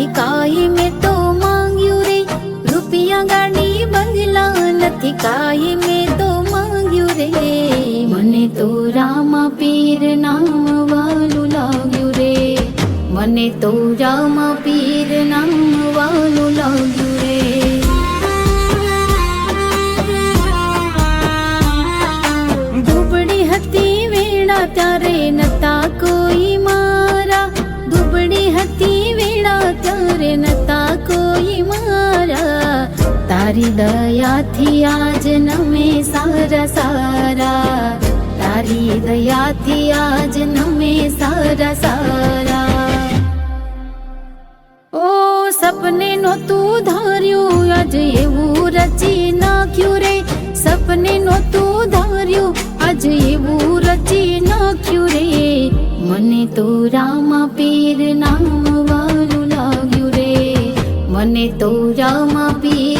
નથી કાંઈ મેં તો માંગ્યું રે, રૂપિયા ગાડી બંગલા નથી કાંઈ મેં તો માંગ્યું રે. મને તો રામા પીર નામ વાલું લાગ્યું રે, મને તો રામા પીર નામ વાલું લાગ્યું રે. દુબળી હતી વેળા ત્યારે નતા કોઈ મારા, દુબળી હતી વેળા ત્યારે નતા કોઈ મારા. તારી દયાથી આજ નમે સારા સારા, તારી દયાથી આજ નમે સારા સારા. ઓ સપને નહોતું ધાર્યું આજ એવું રચી નાખ્યું રે, સપને નહોતું ધાર્યું આજ એવું રચી નાખ્યું રે. મને તો રામા પીર નામ વાલું લાગ્યું રે, મને તો રામા પીર